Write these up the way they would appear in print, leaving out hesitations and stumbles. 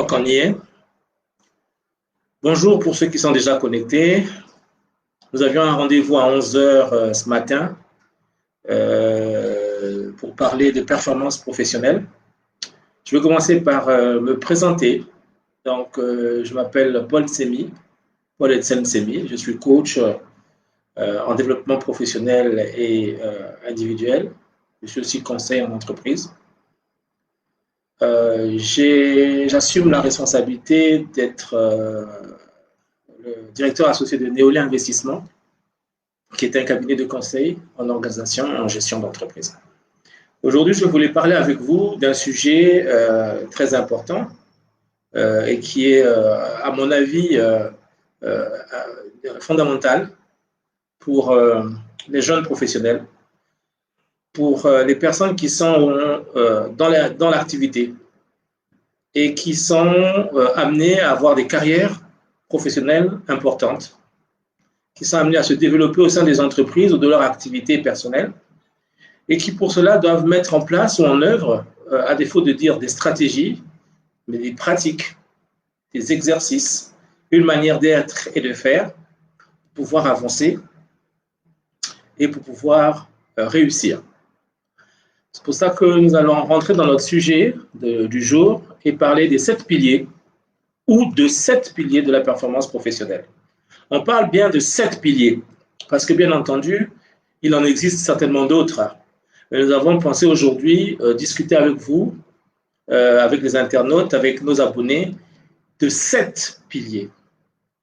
crois qu'on y est. Bonjour pour ceux qui sont déjà connectés. Nous avions un rendez-vous à 11 h ce matin pour parler de performance professionnelle. Je vais commencer par me présenter. Donc, je m'appelle Paul Tsemi, Paul Etienne Tsemi. Je suis coach en développement professionnel et individuel. Je suis aussi conseiller en entreprise. J'assume la responsabilité d'être le directeur associé de Néolé Investissement, qui est un cabinet de conseil en organisation et en gestion d'entreprise. Aujourd'hui, je voulais parler avec vous d'un sujet très important et qui est, à mon avis, fondamental pour les jeunes professionnels, pour les personnes qui sont dans l'activité et qui sont amenées à avoir des carrières professionnelles importantes, qui sont amenées à se développer au sein des entreprises ou de leur activité personnelle, et qui pour cela doivent mettre en place ou en œuvre, à défaut de dire des stratégies, mais des pratiques, des exercices, une manière d'être et de faire, pour pouvoir avancer et pour pouvoir réussir. C'est pour ça que nous allons rentrer dans notre sujet du jour et parler des 7 piliers ou de 7 piliers de la performance professionnelle. On parle bien de 7 piliers parce que, bien entendu, il en existe certainement d'autres. Mais nous avons pensé aujourd'hui discuter avec vous, avec les internautes, avec nos abonnés, de 7 piliers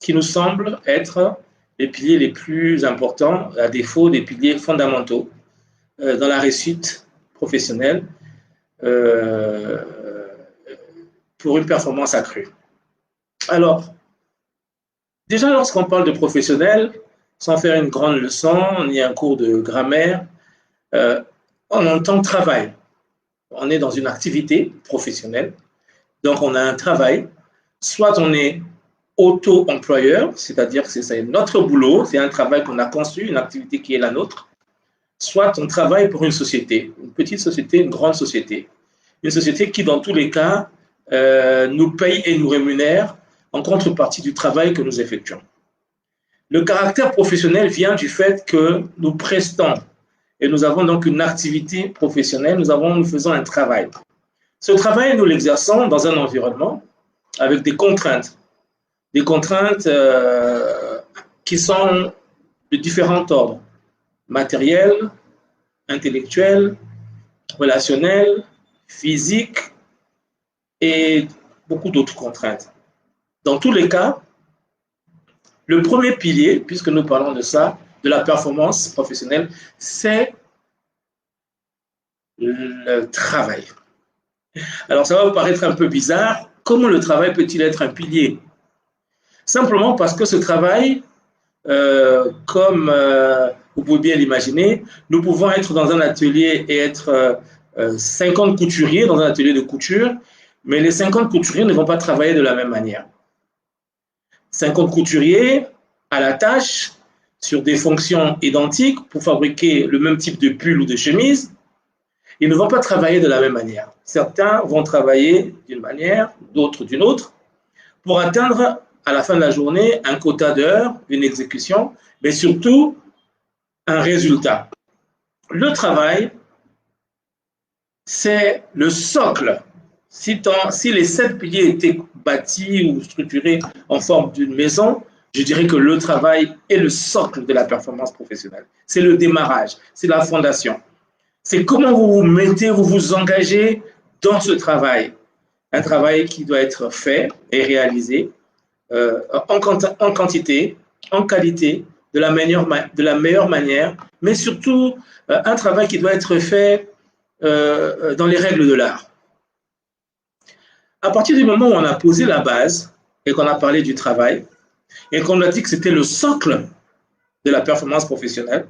qui nous semblent être les piliers les plus importants, à défaut des piliers fondamentaux dans la réussite professionnelle pour une performance accrue. Alors, déjà lorsqu'on parle de professionnel, sans faire une grande leçon, ni un cours de grammaire, on entend travail. On est dans une activité professionnelle, donc on a un travail. Soit on est auto-employeur, c'est-à-dire que c'est notre boulot, c'est un travail qu'on a conçu, une activité qui est la nôtre. Soit on travaille pour une société, une petite société, une grande société. Une société qui, dans tous les cas, nous paye et nous rémunère en contrepartie du travail que nous effectuons. Le caractère professionnel vient du fait que nous prestons et nous avons donc une activité professionnelle, nous faisons un travail. Ce travail, nous l'exerçons dans un environnement avec des contraintes qui sont de différents ordres. Matériel, intellectuel, relationnel, physique et beaucoup d'autres contraintes. Dans tous les cas, le premier pilier, puisque nous parlons de ça, de la performance professionnelle, c'est le travail. Alors, ça va vous paraître un peu bizarre. Comment le travail peut-il être un pilier? Simplement parce que ce travail, comme vous pouvez bien l'imaginer, nous pouvons être dans un atelier et être 50 couturiers dans un atelier de couture, mais les 50 couturiers ne vont pas travailler de la même manière. 50 couturiers à la tâche, sur des fonctions identiques pour fabriquer le même type de pull ou de chemise, ils ne vont pas travailler de la même manière. Certains vont travailler d'une manière, d'autres d'une autre, pour atteindre à la fin de la journée un quota d'heures, une exécution, mais surtout un résultat. Le travail, c'est le socle. Si les 7 piliers étaient bâtis ou structurés en forme d'une maison, je dirais que le travail est le socle de la performance professionnelle. C'est le démarrage, c'est la fondation. C'est comment vous vous mettez, vous vous engagez dans ce travail. Un travail qui doit être fait et réalisé en quantité, en qualité, de la meilleure manière, mais surtout un travail qui doit être fait dans les règles de l'art. À partir du moment où on a posé la base et qu'on a parlé du travail et qu'on a dit que c'était le socle de la performance professionnelle,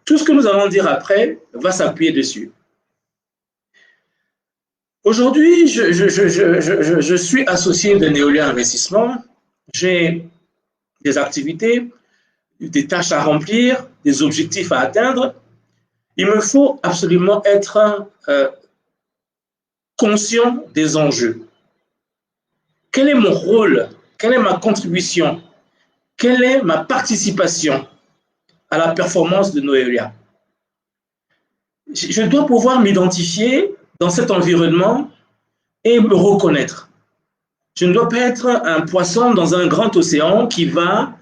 tout ce que nous allons dire après va s'appuyer dessus. Aujourd'hui, je suis associé de Néolé Investissement. J'ai des activités, des tâches à remplir, des objectifs à atteindre. Il me faut absolument être conscient des enjeux. Quel est mon rôle? Quelle est ma contribution? Quelle est ma participation à la performance de Noélia? Je dois pouvoir m'identifier dans cet environnement et me reconnaître. Je ne dois pas être un poisson dans un grand océan qui va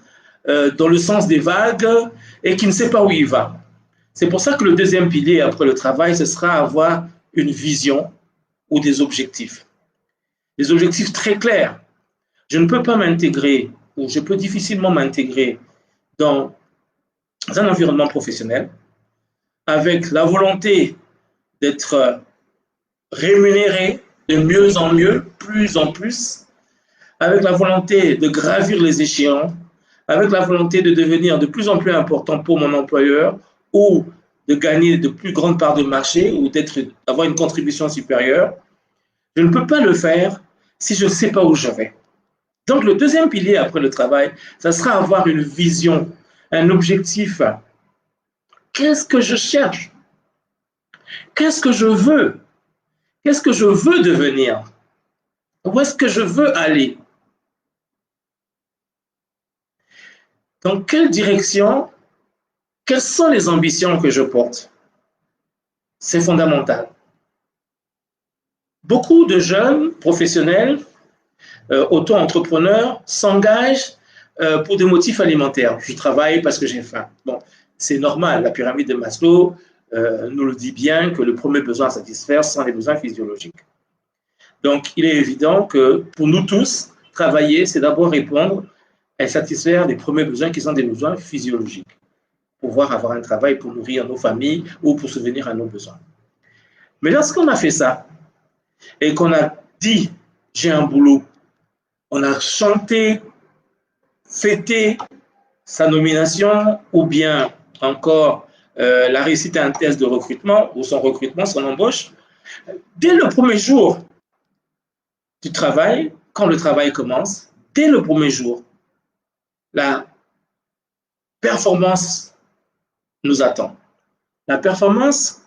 dans le sens des vagues et qui ne sait pas où il va. C'est pour ça que le deuxième pilier après le travail, ce sera avoir une vision ou des objectifs. Des objectifs très clairs. Je ne peux pas m'intégrer ou je peux difficilement m'intégrer dans un environnement professionnel avec la volonté d'être rémunéré de mieux en mieux, plus en plus, avec la volonté de gravir les échéants, avec la volonté de devenir de plus en plus important pour mon employeur ou de gagner de plus grandes parts de marché ou d'avoir une contribution supérieure. Je ne peux pas le faire si je ne sais pas où je vais. Donc, le deuxième pilier après le travail, ça sera avoir une vision, un objectif. Qu'est-ce que je cherche? Qu'est-ce que je veux? Qu'est-ce que je veux devenir? Où est-ce que je veux aller? Dans quelle direction? Quelles sont les ambitions que je porte? C'est fondamental. Beaucoup de jeunes professionnels, auto-entrepreneurs, s'engagent pour des motifs alimentaires. Je travaille parce que j'ai faim. Bon, c'est normal. La pyramide de Maslow nous le dit bien que le premier besoin à satisfaire sont les besoins physiologiques. Donc, il est évident que pour nous tous, travailler, c'est d'abord répondre et satisfaire les premiers besoins qui sont des besoins physiologiques. Pouvoir avoir un travail pour nourrir nos familles ou pour subvenir à nos besoins. Mais lorsqu'on a fait ça et qu'on a dit j'ai un boulot, on a chanté, fêté sa nomination ou bien encore la réussite à un test de recrutement ou son recrutement, son embauche, dès le premier jour du travail, quand le travail commence, dès le premier jour, la performance nous attend. La performance,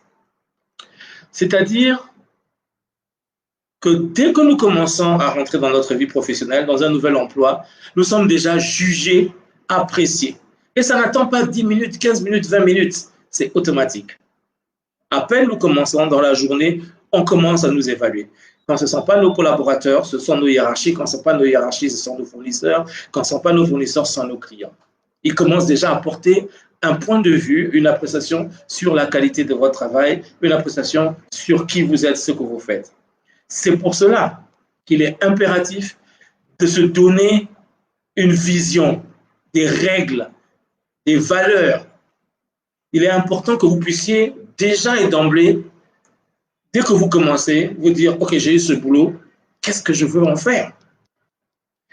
c'est-à-dire que dès que nous commençons à rentrer dans notre vie professionnelle, dans un nouvel emploi, nous sommes déjà jugés, appréciés. Et ça n'attend pas 10 minutes, 15 minutes, 20 minutes. C'est automatique. À peine nous commençons dans la journée, on commence à nous évaluer. Quand ce ne sont pas nos collaborateurs, ce sont nos hiérarchies. Quand ce ne sont pas nos hiérarchies, ce sont nos fournisseurs. Quand ce ne sont pas nos fournisseurs, ce sont nos clients. Ils commencent déjà à porter un point de vue, une appréciation sur la qualité de votre travail, une appréciation sur qui vous êtes, ce que vous faites. C'est pour cela qu'il est impératif de se donner une vision, des règles, des valeurs. Il est important que vous puissiez déjà et d'emblée, dès que vous commencez, vous dire, OK, j'ai eu ce boulot, qu'est-ce que je veux en faire?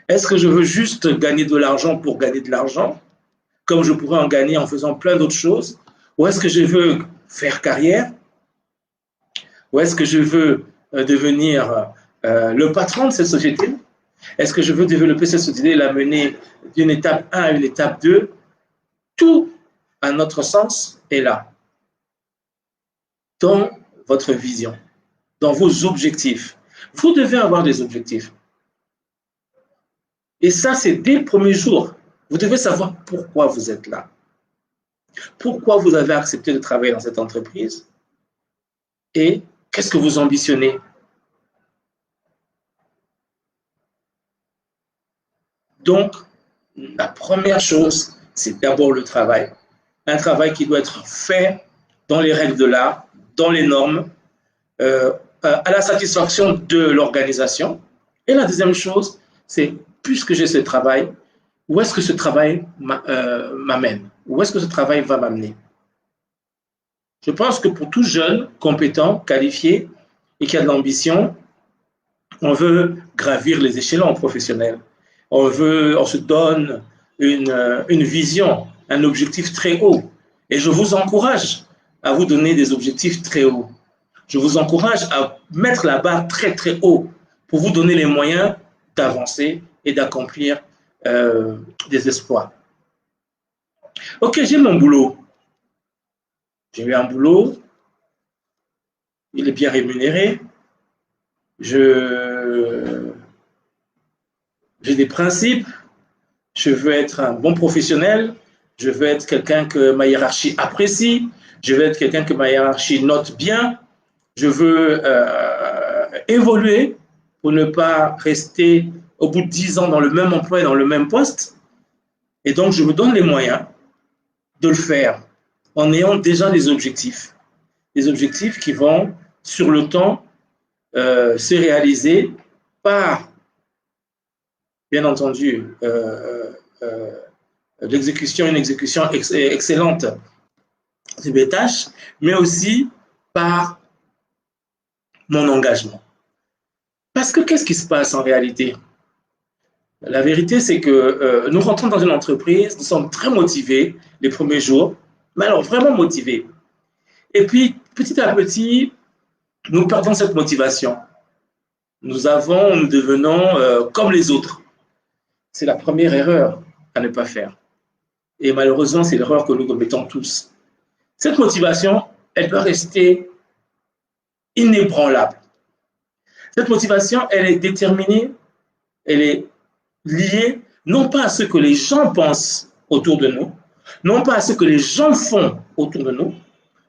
Est-ce que je veux juste gagner de l'argent pour gagner de l'argent, comme je pourrais en gagner en faisant plein d'autres choses? Ou est-ce que je veux faire carrière? Ou est-ce que je veux devenir le patron de cette société? Est-ce que je veux développer cette société et la mener d'une étape 1 à une étape 2? Tout, à notre sens, est là. Dans votre vision, dans vos objectifs. Vous devez avoir des objectifs. Et ça, c'est dès le premier jour. Vous devez savoir pourquoi vous êtes là. Pourquoi vous avez accepté de travailler dans cette entreprise et qu'est-ce que vous ambitionnez. Donc, la première chose, c'est d'abord le travail. Un travail qui doit être fait dans les règles de l'art, dans les normes, à la satisfaction de l'organisation. Et la deuxième chose, c'est puisque j'ai ce travail, où est-ce que ce travail m'amène? Où est-ce que ce travail va m'amener? Je pense que pour tout jeune, compétent, qualifié et qui a de l'ambition, on veut gravir les échelons professionnels. On se donne une vision, un objectif très haut. Et je vous encourage à vous donner des objectifs très hauts. Je vous encourage à mettre la barre très, très haut pour vous donner les moyens d'avancer et d'accomplir des exploits. OK, j'ai mon boulot. J'ai eu un boulot. Il est bien rémunéré. Je j'ai des principes, je veux être un bon professionnel, je veux être quelqu'un que ma hiérarchie apprécie, je veux être quelqu'un que ma hiérarchie note bien, je veux évoluer pour ne pas rester au bout de 10 ans dans le même emploi et dans le même poste. Et donc, je me donne les moyens de le faire en ayant déjà des objectifs qui vont, sur le temps, se réaliser par, bien entendu, une exécution excellente de mes tâches, mais aussi par mon engagement. Parce que qu'est-ce qui se passe en réalité? La vérité, c'est que nous rentrons dans une entreprise, nous sommes très motivés les premiers jours, mais alors vraiment motivés. Et puis, petit à petit, nous perdons cette motivation. Nous devenons comme les autres. C'est la première erreur à ne pas faire. Et malheureusement, c'est l'erreur que nous commettons tous. Cette motivation, elle doit rester inébranlable. Cette motivation, elle est déterminée, elle est liée non pas à ce que les gens pensent autour de nous, non pas à ce que les gens font autour de nous,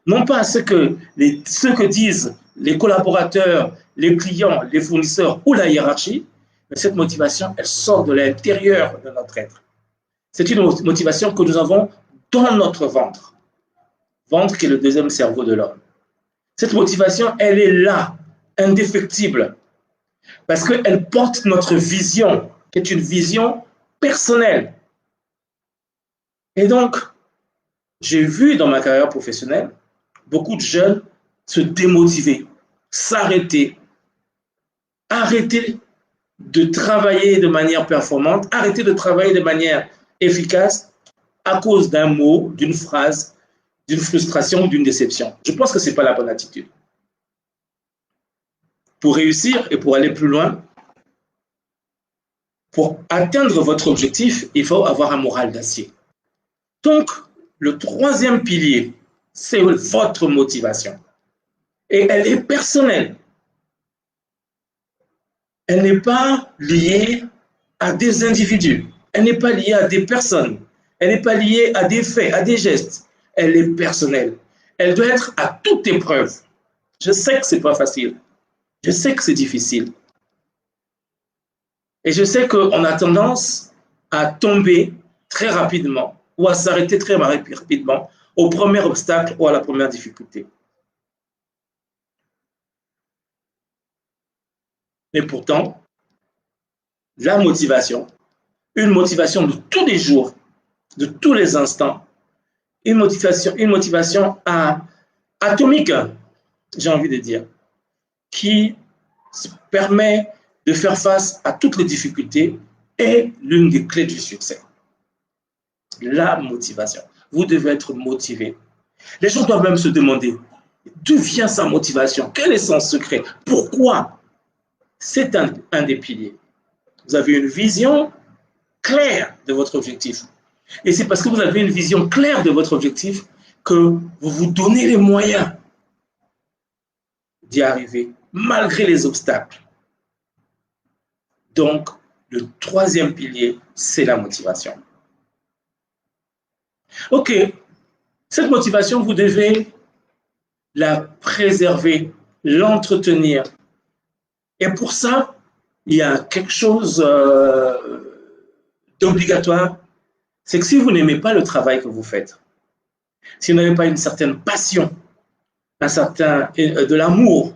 non pas à ce que disent les collaborateurs, les clients, les fournisseurs ou la hiérarchie, mais cette motivation, elle sort de l'intérieur de notre être. C'est une motivation que nous avons dans notre ventre. Ventre qui est le deuxième cerveau de l'homme. Cette motivation, elle est là, indéfectible, parce qu'elle porte notre vision, qui est une vision personnelle. Et donc, j'ai vu dans ma carrière professionnelle beaucoup de jeunes se démotiver, s'arrêter, arrêter de travailler de manière performante, arrêter de travailler de manière efficace à cause d'un mot, d'une phrase, d'une frustration ou d'une déception. Je pense que ce n'est pas la bonne attitude. Pour réussir et pour aller plus loin, pour atteindre votre objectif, il faut avoir un moral d'acier. Donc, le troisième pilier, c'est votre motivation. Et elle est personnelle. Elle n'est pas liée à des individus. Elle n'est pas liée à des personnes. Elle n'est pas liée à des faits, à des gestes. Elle est personnelle. Elle doit être à toute épreuve. Je sais que ce n'est pas facile. Je sais que c'est difficile. Et je sais qu'on a tendance à tomber très rapidement ou à s'arrêter très rapidement au premier obstacle ou à la première difficulté. Mais pourtant, la motivation, une motivation de tous les jours, de tous les instants, une motivation atomique, j'ai envie de dire, qui permet de faire face à toutes les difficultés est l'une des clés du succès. La motivation. Vous devez être motivé. Les gens doivent même se demander d'où vient sa motivation, quel est son secret, pourquoi. C'est un des piliers. Vous avez une vision claire de votre objectif. Et c'est parce que vous avez une vision claire de votre objectif que vous vous donnez les moyens d'y arriver, malgré les obstacles. Donc, le troisième pilier, c'est la motivation. OK, cette motivation, vous devez la préserver, l'entretenir. Et pour ça, il y a quelque chose d'obligatoire, c'est que si vous n'aimez pas le travail que vous faites, si vous n'avez pas une certaine passion, de l'amour,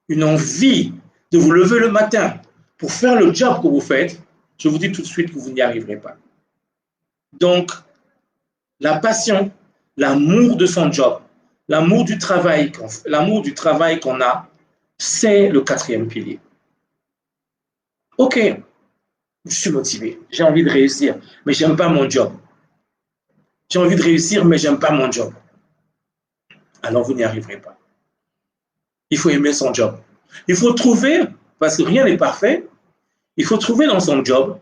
une envie de vous lever le matin pour faire le job que vous faites, je vous dis tout de suite que vous n'y arriverez pas. Donc, la passion, l'amour de son job, l'amour du travail qu'on a, c'est le quatrième pilier. OK, je suis motivé, j'ai envie de réussir, mais je n'aime pas mon job. J'ai envie de réussir, mais je n'aime pas mon job. Alors, vous n'y arriverez pas. Il faut aimer son job. Il faut trouver, parce que rien n'est parfait, il faut trouver dans son job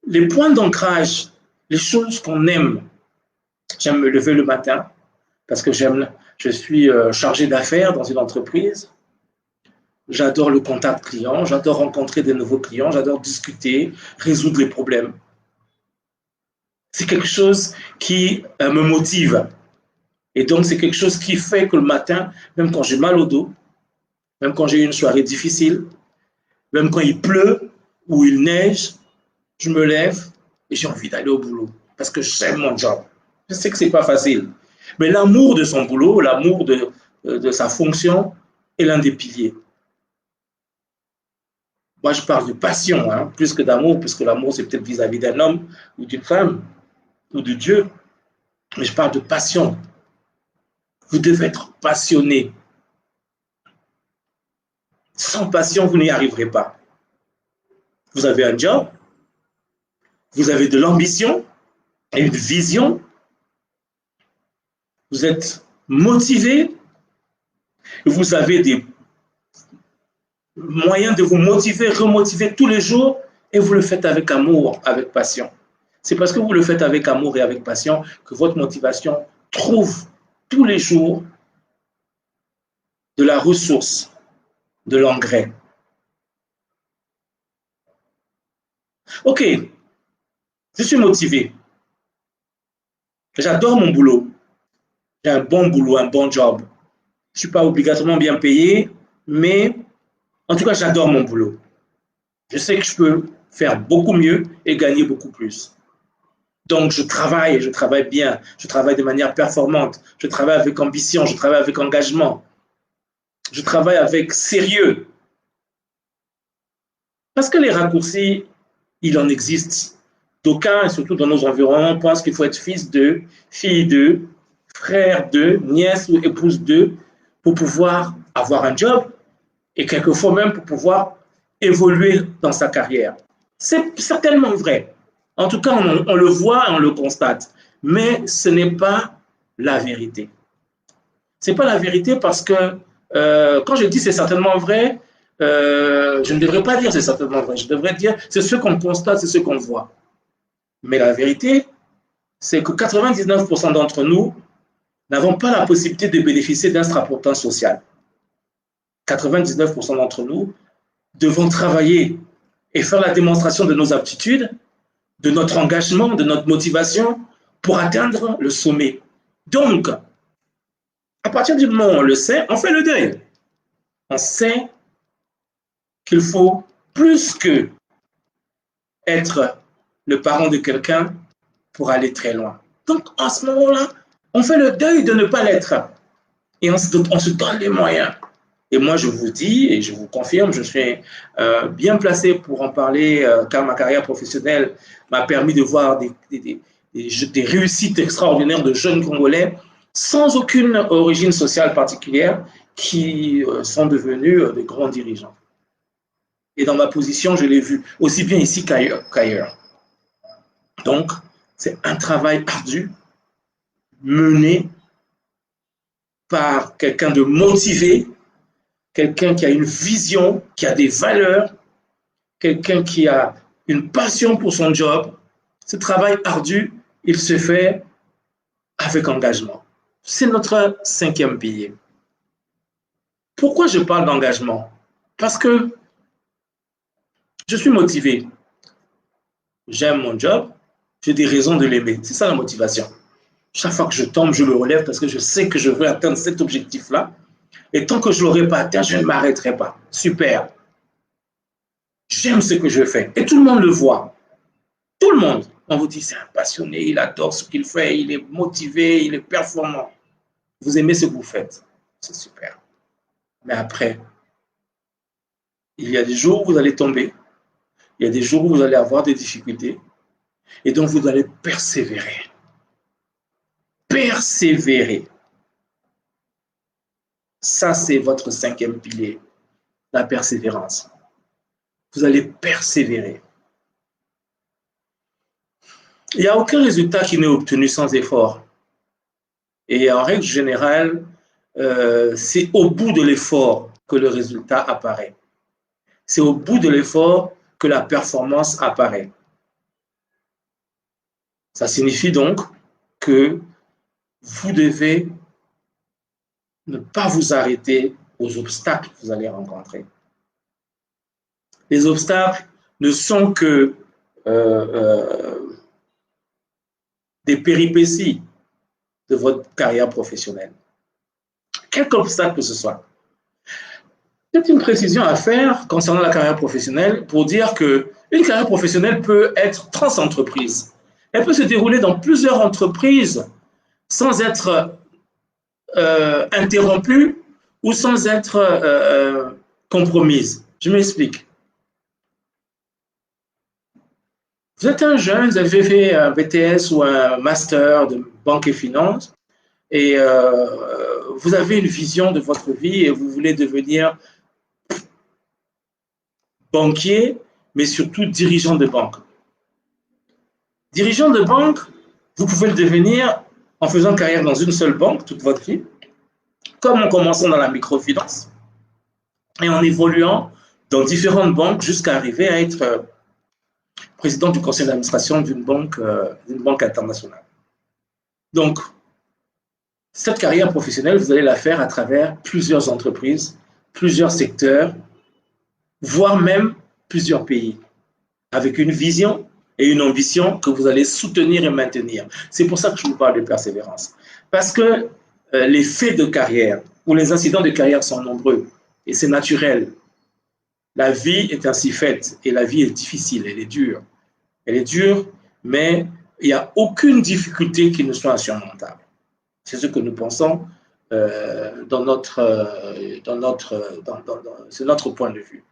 les points d'ancrage, les choses qu'on aime. J'aime me lever le matin parce que je suis chargé d'affaires dans une entreprise. J'adore le contact client, j'adore rencontrer des nouveaux clients, j'adore discuter, résoudre les problèmes. C'est quelque chose qui me motive. Et donc, c'est quelque chose qui fait que le matin, même quand j'ai mal au dos, même quand j'ai une soirée difficile, même quand il pleut ou il neige, je me lève et j'ai envie d'aller au boulot parce que j'aime mon job. Je sais que ce n'est pas facile. Mais l'amour de son boulot, l'amour de sa fonction est l'un des piliers. Moi, je parle de passion, hein, plus que d'amour, puisque l'amour, c'est peut-être vis-à-vis d'un homme ou d'une femme ou de Dieu. Mais je parle de passion. Vous devez être passionné. Sans passion, vous n'y arriverez pas. Vous avez un job, vous avez de l'ambition et une vision, vous êtes motivé, vous avez des moyens de vous motiver, remotiver tous les jours et vous le faites avec amour, avec passion. C'est parce que vous le faites avec amour et avec passion que votre motivation trouve tous les jours de la ressource, de l'engrais. Ok, je suis motivé. J'adore mon boulot. J'ai un bon boulot, un bon job. Je ne suis pas obligatoirement bien payé, mais en tout cas, j'adore mon boulot. Je sais que je peux faire beaucoup mieux et gagner beaucoup plus. Donc, je travaille bien, je travaille de manière performante, je travaille avec ambition, je travaille avec engagement, je travaille avec sérieux. Parce que les raccourcis, il en existe. D'aucuns, et surtout dans nos environnements, pensent qu'il faut être fils d'eux, fille d'eux, frère d'eux, nièce ou épouse d'eux pour pouvoir avoir un job et quelquefois même pour pouvoir évoluer dans sa carrière. C'est certainement vrai. En tout cas, on le voit et on le constate. Mais ce n'est pas la vérité. Ce n'est pas la vérité parce que quand je dis c'est certainement vrai, je ne devrais pas dire c'est certainement vrai. Je devrais dire c'est ce qu'on constate, c'est ce qu'on voit. Mais la vérité, c'est que 99% d'entre nous n'avons pas la possibilité de bénéficier d'un strapotin social. 99% d'entre nous devons travailler et faire la démonstration de nos aptitudes, de notre engagement, de notre motivation pour atteindre le sommet. Donc, à partir du moment où on le sait, on fait le deuil. On sait qu'il faut plus que être le parent de quelqu'un pour aller très loin. Donc, en ce moment-là, on fait le deuil de ne pas l'être. Et on se donne les moyens. Et moi, je vous dis et je vous confirme, je suis bien placé pour en parler, car ma carrière professionnelle m'a permis de voir des réussites extraordinaires de jeunes Congolais sans aucune origine sociale particulière qui sont devenus de grands dirigeants. Et dans ma position, je l'ai vu aussi bien ici qu'ailleurs. Donc, c'est un travail ardu mené par quelqu'un de motivé, quelqu'un qui a une vision, qui a des valeurs, quelqu'un qui a une passion pour son job. Ce travail ardu, il se fait avec engagement. C'est notre cinquième pilier. Pourquoi je parle d'engagement? Parce que je suis motivé. J'aime mon job, j'ai des raisons de l'aimer. C'est ça la motivation. Chaque fois que je tombe, je me relève parce que je sais que je veux atteindre cet objectif-là. Et tant que je ne l'aurai pas atteint, je ne m'arrêterai pas. Super. J'aime ce que je fais. Et tout le monde le voit. Tout le monde. On vous dit, c'est un passionné, il adore ce qu'il fait, il est motivé, il est performant. Vous aimez ce que vous faites. C'est super. Mais après, il y a des jours où vous allez tomber. Il y a des jours où vous allez avoir des difficultés. Et donc, vous allez persévérer. Persévérer. Ça, c'est votre cinquième pilier, la persévérance. Vous allez persévérer. Il n'y a aucun résultat qui n'est obtenu sans effort. Et en règle générale, c'est au bout de l'effort que le résultat apparaît. C'est au bout de l'effort que la performance apparaît. Ça signifie donc que vous devez ne pas vous arrêter aux obstacles que vous allez rencontrer. Les obstacles ne sont que des péripéties de votre carrière professionnelle. Quelque obstacle que ce soit. C'est une précision à faire concernant la carrière professionnelle pour dire qu'une carrière professionnelle peut être trans-entreprise. Elle peut se dérouler dans plusieurs entreprises sans être interrompue ou sans être compromise. Je m'explique. Vous êtes un jeune, vous avez fait un BTS ou un master de banque et finance et vous avez une vision de votre vie et vous voulez devenir banquier, mais surtout dirigeant de banque. Dirigeant de banque, vous pouvez le devenir en faisant carrière dans une seule banque toute votre vie, comme en commençant dans la microfinance et en évoluant dans différentes banques jusqu'à arriver à être président du conseil d'administration d'une banque internationale. Donc, cette carrière professionnelle, vous allez la faire à travers plusieurs entreprises, plusieurs secteurs, voire même plusieurs pays, avec une vision et une ambition que vous allez soutenir et maintenir. C'est pour ça que je vous parle de persévérance. Parce que les faits de carrière ou les incidents de carrière sont nombreux et c'est naturel. La vie est ainsi faite et la vie est difficile, elle est dure. Elle est dure, mais il n'y a aucune difficulté qui ne soit insurmontable. C'est ce que nous pensons c'est notre point de vue.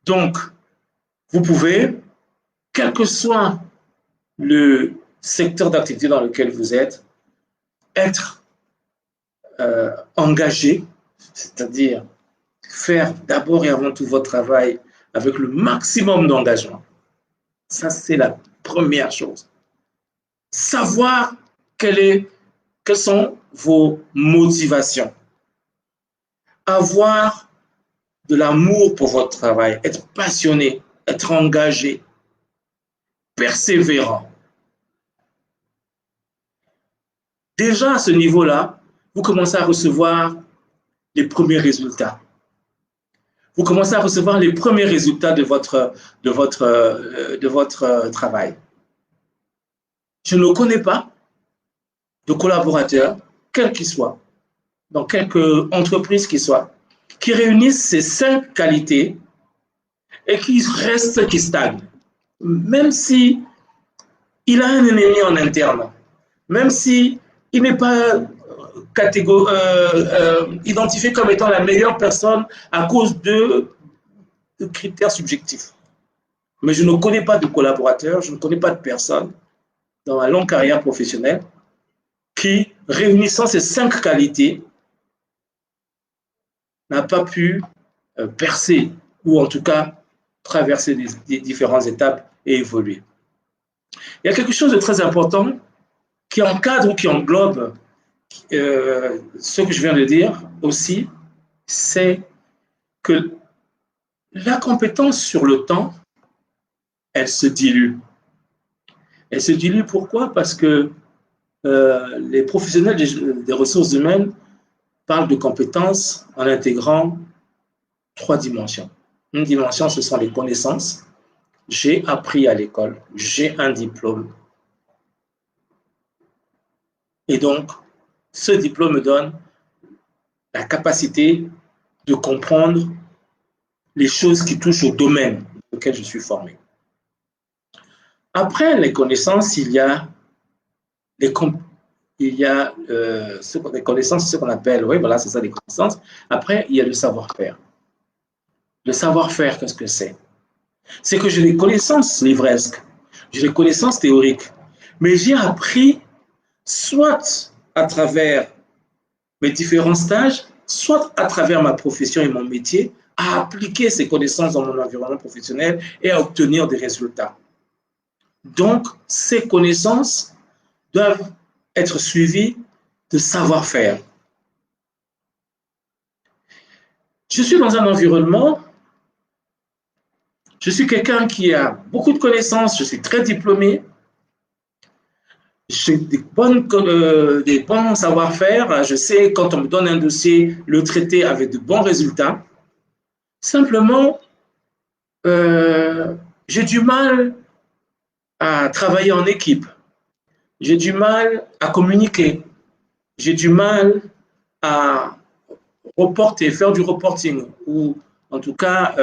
Donc, vous pouvez, quel que soit le secteur d'activité dans lequel vous êtes, être engagé, c'est-à-dire faire d'abord et avant tout votre travail avec le maximum d'engagement. Ça, c'est la première chose. Savoir quelles sont vos motivations. Avoir de l'amour pour votre travail, être passionné, être engagé, persévérant. Déjà à ce niveau-là, vous commencez à recevoir les premiers résultats. Vous commencez à recevoir les premiers résultats de votre travail. Je ne connais pas de collaborateurs, quel qu'il soit, dans quelque entreprise qu'il soit, qui réunissent ces 5 qualités et qui restent, qui stagnent. Même si il a un ennemi en interne, même si il n'est pas identifié comme étant la meilleure personne à cause de critères subjectifs. Mais je ne connais pas de collaborateurs, je ne connais pas de personnes dans ma longue carrière professionnelle qui, réunissant ces 5 qualités, n'a pas pu percer ou en tout cas traverser des différentes étapes et évoluer. Il y a quelque chose de très important qui encadre ou qui englobe ce que je viens de dire aussi, c'est que la compétence sur le temps, elle se dilue. Elle se dilue pourquoi? Parce que les professionnels des ressources humaines parlent de compétences en intégrant 3 dimensions. Une dimension, ce sont les connaissances. J'ai appris à l'école, j'ai un diplôme. Et donc, ce diplôme me donne la capacité de comprendre les choses qui touchent au domaine auquel je suis formé. Après les connaissances, il y a les connaissances, ce qu'on appelle, oui, voilà, c'est ça, les connaissances. Après, il y a le savoir-faire. Le savoir-faire, qu'est-ce que c'est? C'est que j'ai des connaissances livresques, j'ai des connaissances théoriques, mais j'ai appris soit à travers mes différents stages, soit à travers ma profession et mon métier, à appliquer ces connaissances dans mon environnement professionnel et à obtenir des résultats. Donc, ces connaissances doivent être suivies de savoir-faire. Je suis dans un environnement, je suis quelqu'un qui a beaucoup de connaissances, je suis très diplômé, j'ai des bons savoir-faire, je sais quand on me donne un dossier, le traiter avec de bons résultats. Simplement, j'ai du mal à travailler en équipe. J'ai du mal à communiquer. J'ai du mal à reporter, faire du reporting ou en tout cas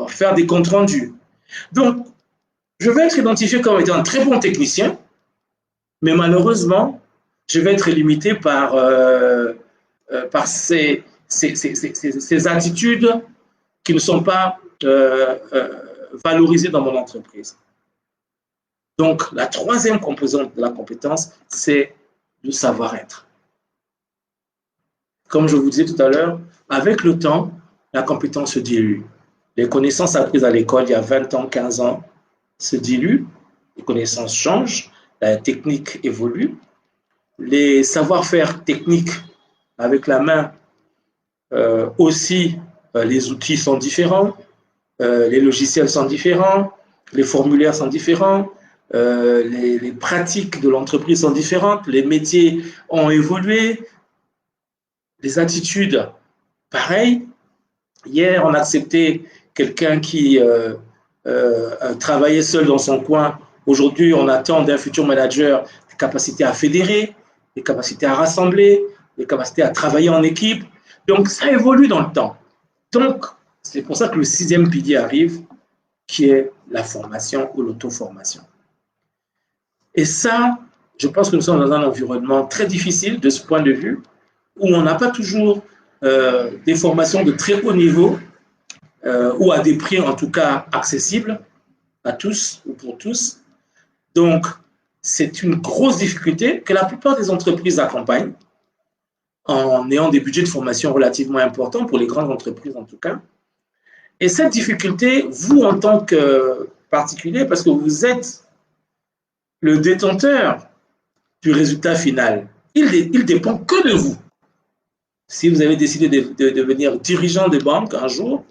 faire des comptes rendus. Donc, je vais être identifié comme étant un très bon technicien, mais malheureusement, je vais être limité par ces attitudes qui ne sont pas valorisées dans mon entreprise. Donc, la troisième composante de la compétence, c'est le savoir-être. Comme je vous disais tout à l'heure, avec le temps, la compétence se dilue. Les connaissances apprises à l'école il y a 20 ans, 15 ans se diluent, les connaissances changent, la technique évolue, les savoir-faire techniques avec la main aussi, les outils sont différents, les logiciels sont différents, les formulaires sont différents, les pratiques de l'entreprise sont différentes, les métiers ont évolué, les attitudes, pareil. Hier, on a accepté quelqu'un qui travaillait seul dans son coin. Aujourd'hui, on attend d'un futur manager des capacités à fédérer, des capacités à rassembler, des capacités à travailler en équipe. Donc, ça évolue dans le temps. Donc, c'est pour ça que le sixième pilier arrive, qui est la formation ou l'auto-formation. Et ça, je pense que nous sommes dans un environnement très difficile de ce point de vue, où on n'a pas toujours des formations de très haut niveau ou à des prix en tout cas accessibles à tous ou pour tous. Donc, c'est une grosse difficulté que la plupart des entreprises accompagnent en ayant des budgets de formation relativement importants pour les grandes entreprises en tout cas. Et cette difficulté, vous en tant que particulier, parce que vous êtes le détenteur du résultat final, il dépend que de vous. Si vous avez décidé de devenir dirigeant de banque un jour,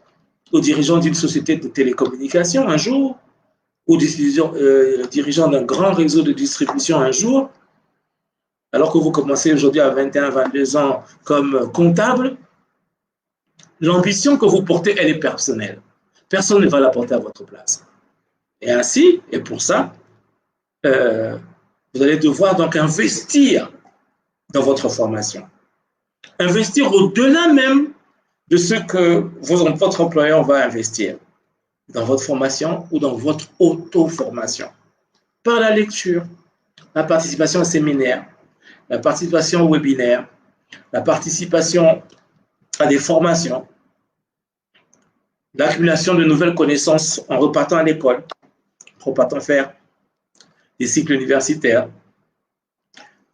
ou dirigeant d'une société de télécommunications un jour, ou dirigeant d'un grand réseau de distribution un jour, alors que vous commencez aujourd'hui à 21, 22 ans comme comptable, l'ambition que vous portez, elle est personnelle. Personne ne va la porter à votre place. Et ainsi, et pour ça, vous allez devoir donc investir dans votre formation. Investir au-delà même de ce que votre employeur va investir dans votre formation ou dans votre auto-formation. Par la lecture, la participation au séminaire, la participation au webinaire, la participation à des formations, l'accumulation de nouvelles connaissances en repartant à l'école, en repartant faire des cycles universitaires.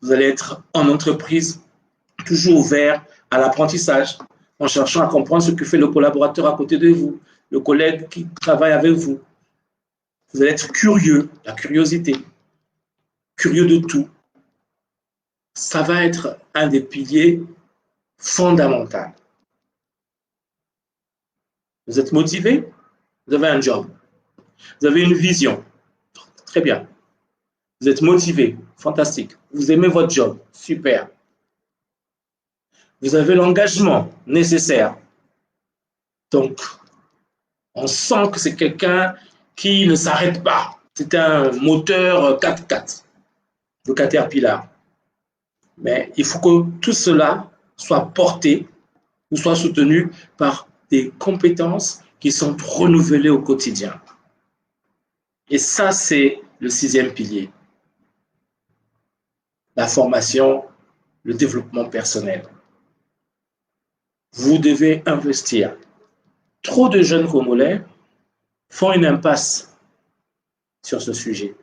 Vous allez être en entreprise toujours ouvert à l'apprentissage, en cherchant à comprendre ce que fait le collaborateur à côté de vous, le collègue qui travaille avec vous. Vous allez être curieux, la curiosité, curieux de tout. Ça va être un des piliers fondamentaux. Vous êtes motivé, vous avez un job, vous avez une vision, très bien. Vous êtes motivé, fantastique. Vous aimez votre job, super. Vous avez l'engagement nécessaire. Donc, on sent que c'est quelqu'un qui ne s'arrête pas. C'est un moteur 4x4, le Caterpillar. Mais il faut que tout cela soit porté ou soit soutenu par des compétences qui sont renouvelées au quotidien. Et ça, c'est le sixième pilier. La formation, le développement personnel. Vous devez investir. Trop de jeunes Congolais font une impasse sur ce sujet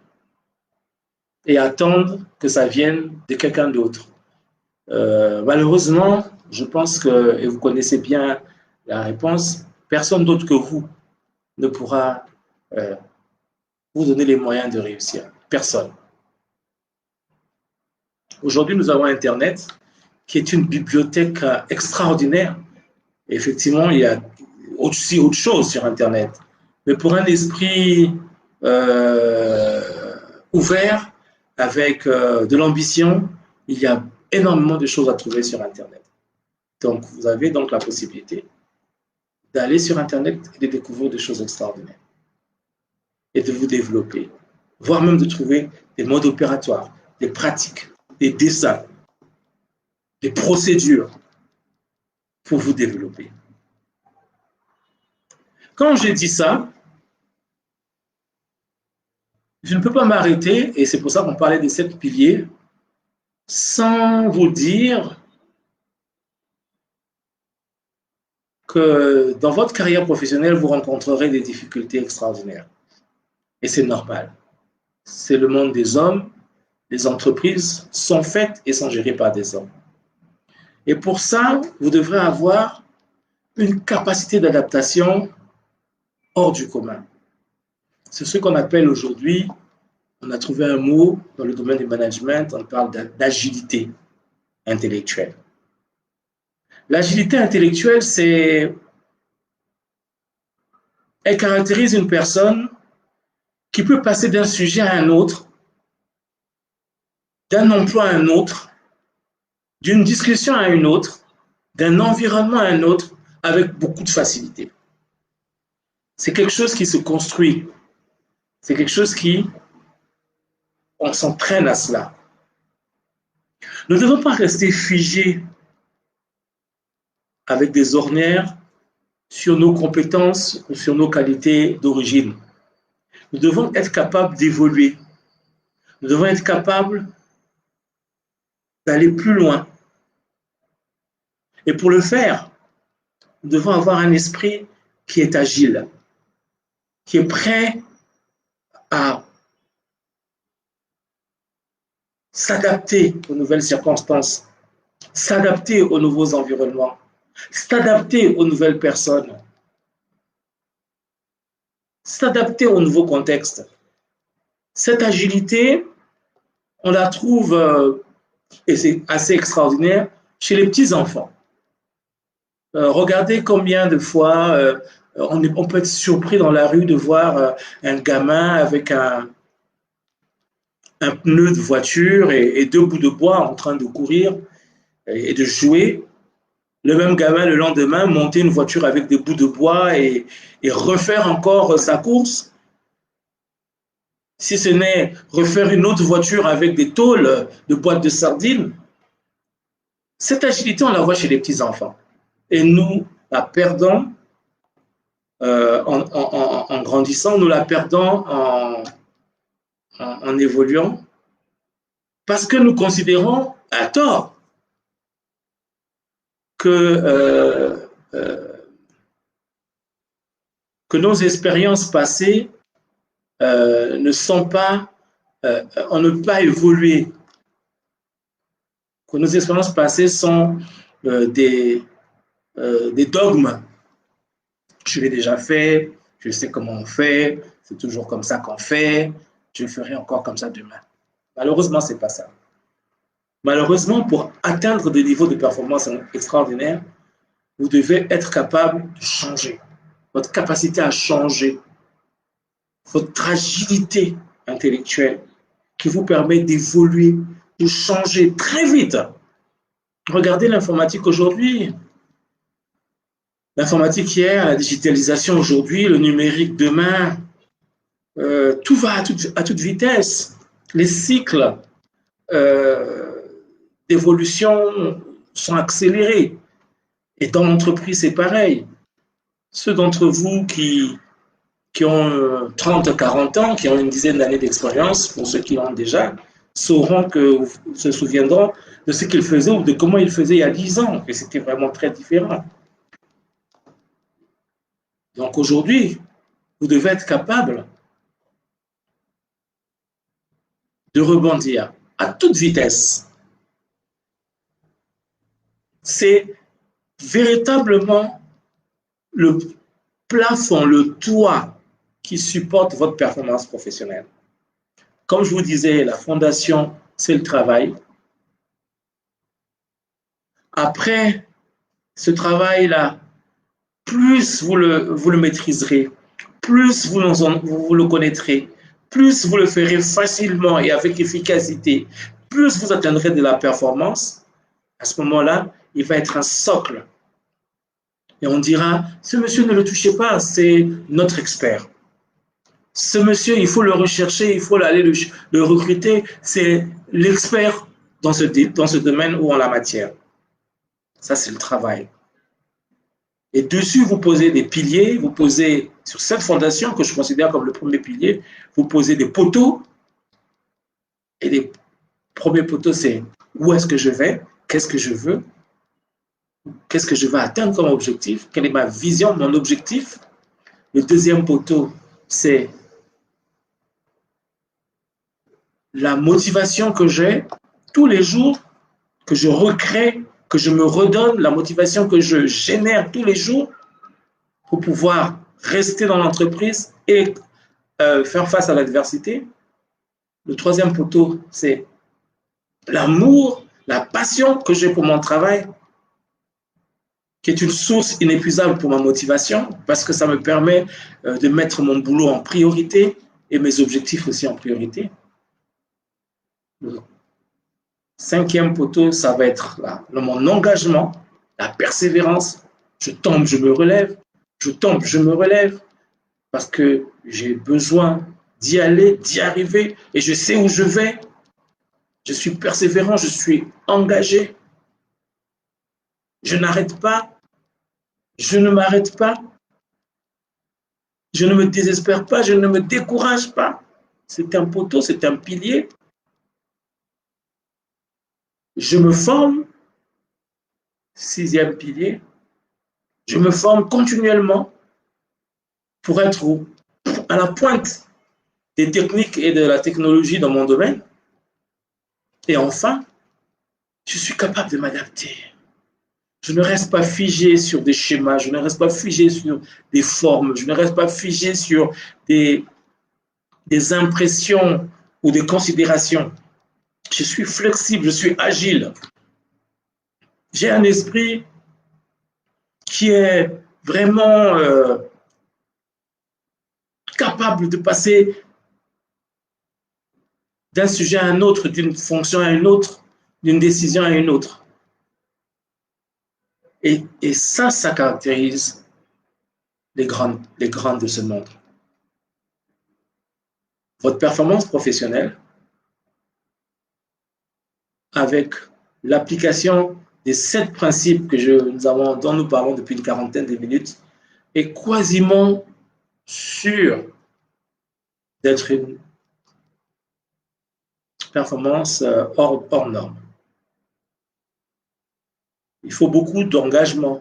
et attendent que ça vienne de quelqu'un d'autre. Malheureusement, je pense que, et vous connaissez bien la réponse, personne d'autre que vous ne pourra vous donner les moyens de réussir. Personne. Aujourd'hui, nous avons Internet, qui est une bibliothèque extraordinaire. Et effectivement, il y a aussi autre chose sur Internet. Mais pour un esprit ouvert, avec de l'ambition, il y a énormément de choses à trouver sur Internet. Donc, vous avez donc la possibilité d'aller sur Internet et de découvrir des choses extraordinaires et de vous développer, voire même de trouver des modes opératoires, des pratiques, des dessins, des procédures pour vous développer. Quand j'ai dit ça, je ne peux pas m'arrêter, et c'est pour ça qu'on parlait des 7 piliers, sans vous dire que dans votre carrière professionnelle, vous rencontrerez des difficultés extraordinaires. Et c'est normal. C'est le monde des hommes. Les entreprises sont faites et sont gérées par des hommes. Et pour ça, vous devrez avoir une capacité d'adaptation hors du commun. C'est ce qu'on appelle aujourd'hui, on a trouvé un mot dans le domaine du management, on parle d'agilité intellectuelle. L'agilité intellectuelle, elle caractérise une personne qui peut passer d'un sujet à un autre, d'un emploi à un autre, d'une discussion à une autre, d'un environnement à un autre, avec beaucoup de facilité. C'est quelque chose qui se construit. C'est quelque chose qui, on s'entraîne à cela. Nous ne devons pas rester figés avec des ornières sur nos compétences ou sur nos qualités d'origine. Nous devons être capables d'évoluer. Nous devons être capables d'aller plus loin. Et pour le faire, nous devons avoir un esprit qui est agile, qui est prêt à s'adapter aux nouvelles circonstances, s'adapter aux nouveaux environnements, s'adapter aux nouvelles personnes, s'adapter aux nouveaux contextes. Cette agilité, on la trouve, et c'est assez extraordinaire, chez les petits-enfants. Regardez combien de fois on peut être surpris dans la rue de voir un gamin avec un pneu de voiture et 2 bouts de bois en train de courir et de jouer. Le même gamin, le lendemain, monter une voiture avec des bouts de bois et refaire encore sa course. Si ce n'est refaire une autre voiture avec des tôles de boîtes de sardines. Cette agilité, on la voit chez les petits-enfants. Et nous la perdons en grandissant, nous la perdons en évoluant, parce que nous considérons à tort que nos expériences passées ne sont pas, on ne peut pas évoluer, que nos expériences passées sont des dogmes. Je l'ai déjà fait, je sais comment on fait, c'est toujours comme ça qu'on fait, je ferai encore comme ça demain. Malheureusement, ce n'est pas ça. Malheureusement, pour atteindre des niveaux de performance extraordinaires, vous devez être capable de changer. Votre capacité à changer, votre agilité intellectuelle qui vous permet d'évoluer, de changer très vite. Regardez l'informatique aujourd'hui. L'informatique hier, la digitalisation aujourd'hui, le numérique demain, tout va à toute vitesse. Les cycles d'évolution sont accélérés. Et dans l'entreprise, c'est pareil. Ceux d'entre vous qui ont 30, 40 ans, qui ont une dizaine d'années d'expérience, pour ceux qui l'ont déjà, sauront se souviendront de ce qu'ils faisaient ou de comment ils faisaient il y a 10 ans. Et c'était vraiment très différent. Donc aujourd'hui, vous devez être capable de rebondir à toute vitesse. C'est véritablement le plafond, le toit qui supporte votre performance professionnelle. Comme je vous disais, la fondation, c'est le travail. Après ce travail-là, plus vous le maîtriserez, plus vous le connaîtrez, plus vous le ferez facilement et avec efficacité, plus vous atteindrez de la performance. À ce moment-là, il va être un socle Et on dira, ce monsieur ne le touchez pas, c'est notre expert. Ce monsieur, il faut le rechercher, il faut aller le recruter, c'est l'expert dans ce domaine ou en la matière. Ça, c'est le travail. Et dessus, vous posez des piliers, vous posez, sur cette fondation que je considère comme le premier pilier, vous posez des poteaux. Et les premiers poteaux, c'est où est-ce que je vais, qu'est-ce que je veux, qu'est-ce que je veux atteindre comme objectif, quelle est ma vision, mon objectif. Le deuxième poteau, c'est la motivation que j'ai tous les jours, que je recrée, que je me redonne, la motivation que je génère tous les jours pour pouvoir rester dans l'entreprise et faire face à l'adversité. Le troisième poteau, c'est l'amour, la passion que j'ai pour mon travail, qui est une source inépuisable pour ma motivation, parce que ça me permet de mettre mon boulot en priorité et mes objectifs aussi en priorité. Le cinquième poteau, ça va être là, mon engagement, la persévérance. Je tombe, je me relève. Je tombe, je me relève, parce que j'ai besoin d'y aller, d'y arriver, et je sais où je vais. Je suis persévérant, je suis engagé. Je n'arrête pas. Je ne m'arrête pas. Je ne me désespère pas, je ne me décourage pas. C'est un poteau, c'est un pilier. Je me forme, sixième pilier. Je me forme continuellement pour être à la pointe des techniques et de la technologie dans mon domaine. Et enfin, je suis capable de m'adapter. Je ne reste pas figé sur des schémas, je ne reste pas figé sur des formes, je ne reste pas figé sur des impressions ou des considérations. Je suis flexible, je suis agile. J'ai un esprit qui est vraiment capable de passer d'un sujet à un autre, d'une fonction à une autre, d'une décision à une autre. Et ça caractérise les grands de ce monde. Votre performance professionnelle, avec l'application des 7 principes dont nous parlons depuis une quarantaine de minutes, est quasiment sûre d'être une performance hors norme. Il faut beaucoup d'engagement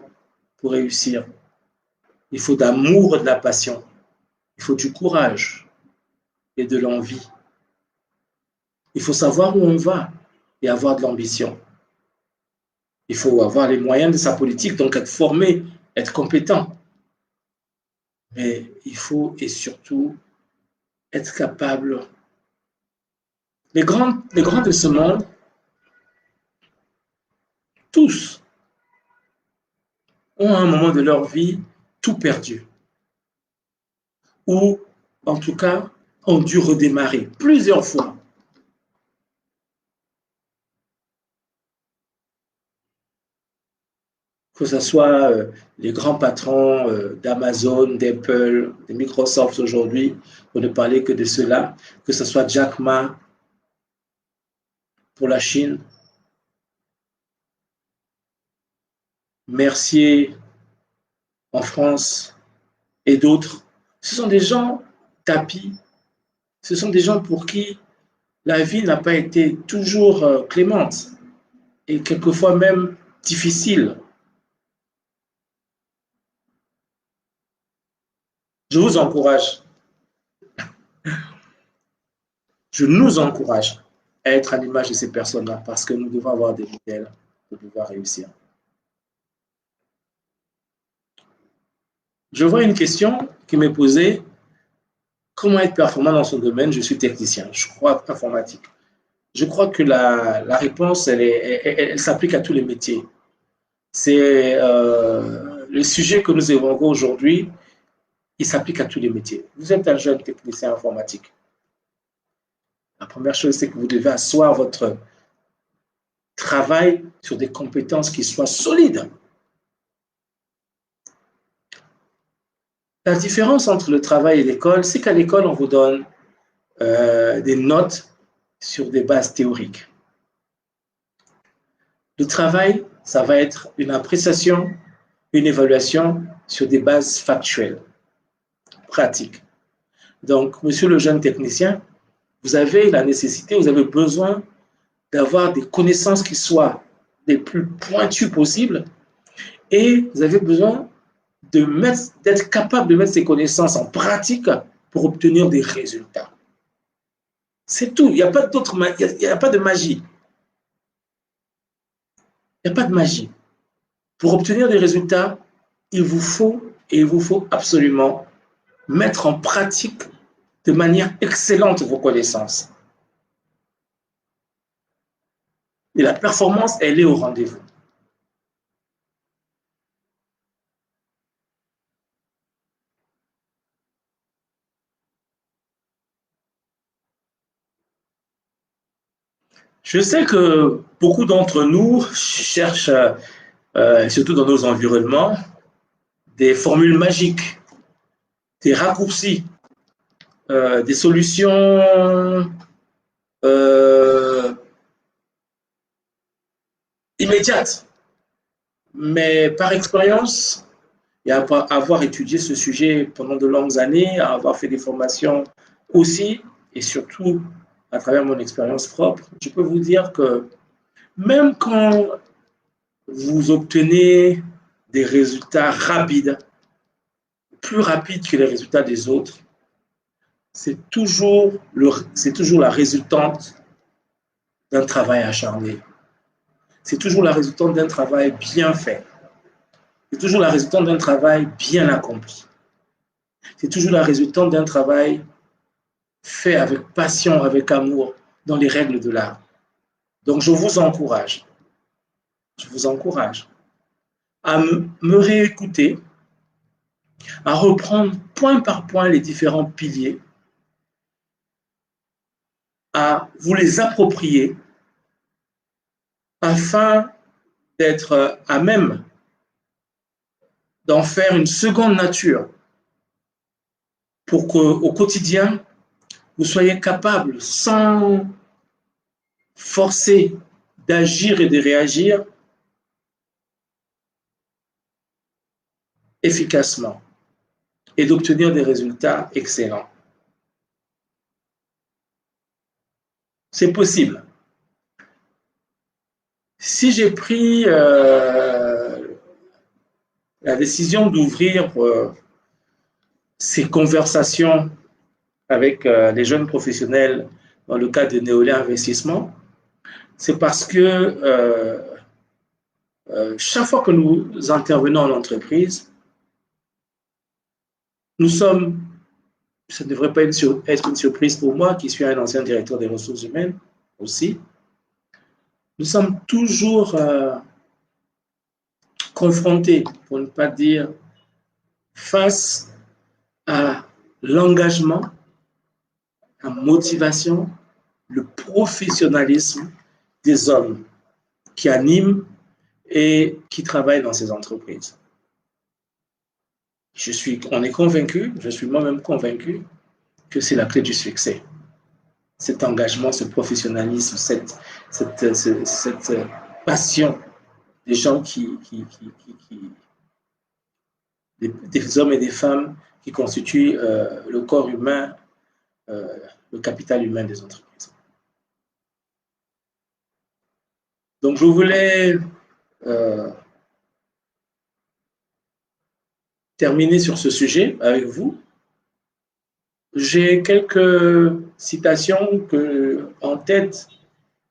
pour réussir. Il faut d'amour et de la passion. Il faut du courage et de l'envie. Il faut savoir où on va et avoir de l'ambition. Il faut avoir les moyens de sa politique, donc être formé, être compétent. Mais il faut et surtout être capable. Les grands de ce monde, tous, ont à un moment de leur vie tout perdu. Ou, en tout cas, ont dû redémarrer plusieurs fois. Que ce soit les grands patrons d'Amazon, d'Apple, de Microsoft aujourd'hui, pour ne parler que de cela, que ce soit Jack Ma pour la Chine, Mercier en France et d'autres. Ce sont des gens tapis, ce sont des gens pour qui la vie n'a pas été toujours clémente et quelquefois même difficile. Je vous encourage, je nous encourage à être à l'image de ces personnes-là parce que nous devons avoir des modèles pour pouvoir réussir. Je vois une question qui m'est posée. Comment être performant dans son domaine? Je suis technicien, je crois informatique. Je crois que la réponse, elle s'applique à tous les métiers. C'est le sujet que nous évoquons aujourd'hui, il s'applique à tous les métiers. Vous êtes un jeune technicien informatique. La première chose, c'est que vous devez asseoir votre travail sur des compétences qui soient solides. La différence entre le travail et l'école, c'est qu'à l'école, on vous donne des notes sur des bases théoriques. Le travail, ça va être une appréciation, une évaluation sur des bases factuelles, pratiques. Donc, monsieur le jeune technicien, vous avez la nécessité, vous avez besoin d'avoir des connaissances qui soient les plus pointues possibles et vous avez besoin d'être capable de mettre ces connaissances en pratique pour obtenir des résultats. C'est tout. Il n'y a pas d'autre, il n'y a pas de magie. Il n'y a pas de magie. Pour obtenir des résultats, il vous faut absolument mettre en pratique de manière excellente vos connaissances. Et la performance, elle est au rendez-vous. Je sais que beaucoup d'entre nous cherchent, surtout dans nos environnements, des formules magiques, des raccourcis, des solutions immédiates. Mais par expérience, et après avoir étudié ce sujet pendant de longues années, avoir fait des formations aussi, et surtout à travers mon expérience propre, je peux vous dire que même quand vous obtenez des résultats rapides, plus rapides que les résultats des autres, c'est toujours la résultante d'un travail acharné. C'est toujours la résultante d'un travail bien fait. C'est toujours la résultante d'un travail bien accompli. C'est toujours la résultante d'un travail fait avec passion, avec amour, dans les règles de l'art. Donc, je vous encourage à me réécouter, à reprendre point par point les différents piliers, à vous les approprier afin d'être à même d'en faire une seconde nature pour qu'au quotidien, vous soyez capable, sans forcer, d'agir et de réagir efficacement et d'obtenir des résultats excellents. C'est possible. Si j'ai pris la décision d'ouvrir ces conversations avec les jeunes professionnels dans le cadre de Néolé Investissement, c'est parce que chaque fois que nous intervenons en entreprise, nous sommes, ça ne devrait pas être une surprise pour moi, qui suis un ancien directeur des ressources humaines aussi, nous sommes toujours confrontés, pour ne pas dire face à l'engagement, la motivation, le professionnalisme des hommes qui animent et qui travaillent dans ces entreprises. On est convaincu, je suis moi-même convaincu que c'est la clé du succès. Cet engagement, ce professionnalisme, cette passion des gens des hommes et des femmes qui constituent le corps humain, le capital humain des entreprises. Donc, je voulais terminer sur ce sujet avec vous. J'ai quelques citations en tête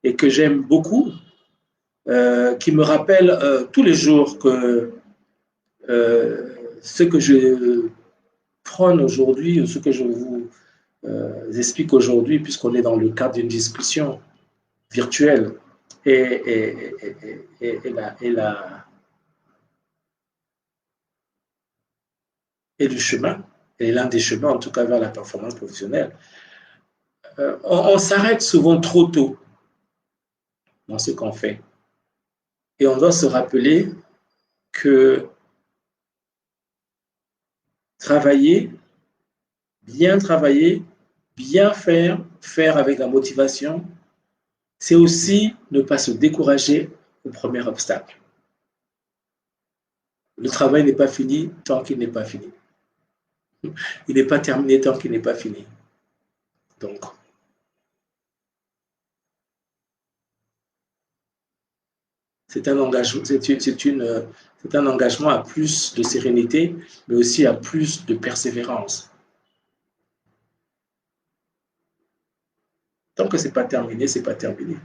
et que j'aime beaucoup, qui me rappellent tous les jours que ce que je prône aujourd'hui, ou ce que je vous explique aujourd'hui, puisqu'on est dans le cadre d'une discussion virtuelle et du chemin, et l'un des chemins, en tout cas vers la performance professionnelle, on s'arrête souvent trop tôt dans ce qu'on fait. Et on doit se rappeler que travailler, bien travailler, bien faire, faire avec la motivation, c'est aussi ne pas se décourager au premier obstacle. Le travail n'est pas fini tant qu'il n'est pas fini. Il n'est pas terminé tant qu'il n'est pas fini. Donc, c'est un engagement, c'est un engagement à plus de sérénité, mais aussi à plus de persévérance. Tant que ce n'est pas terminé, ce n'est pas terminé.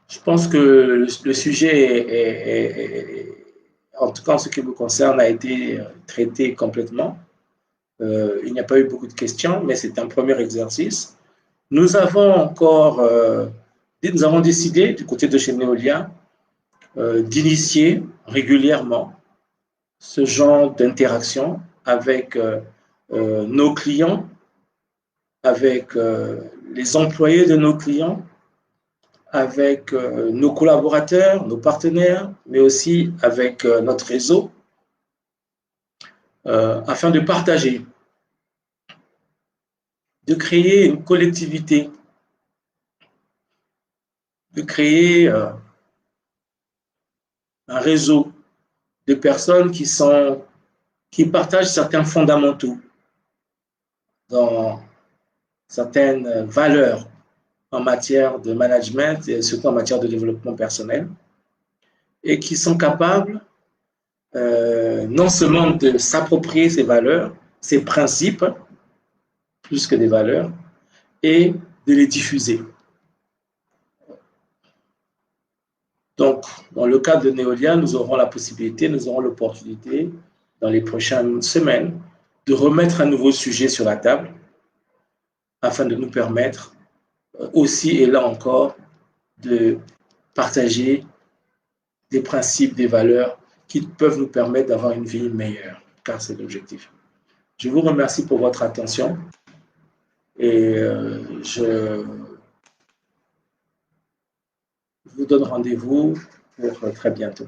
Je pense que le sujet, en tout cas en ce qui me concerne, a été traité complètement. Il n'y a pas eu beaucoup de questions, mais c'est un premier exercice. Nous avons encore, nous avons décidé du côté de chez Neolia d'initier régulièrement ce genre d'interaction avec nos clients, avec les employés de nos clients, avec nos collaborateurs, nos partenaires, mais aussi avec notre réseau, afin de partager, de créer une collectivité, de créer un réseau de personnes qui partagent certains fondamentaux dans certaines valeurs en matière de management et surtout en matière de développement personnel et qui sont capables non seulement de s'approprier ces valeurs, ces principes, plus que des valeurs, et de les diffuser. Donc, dans le cadre de Neolia, nous aurons la possibilité, nous aurons l'opportunité, dans les prochaines semaines, de remettre un nouveau sujet sur la table afin de nous permettre aussi, et là encore, de partager des principes, des valeurs qui peuvent nous permettre d'avoir une vie meilleure, car c'est l'objectif. Je vous remercie pour votre attention et je vous donne rendez-vous pour très bientôt.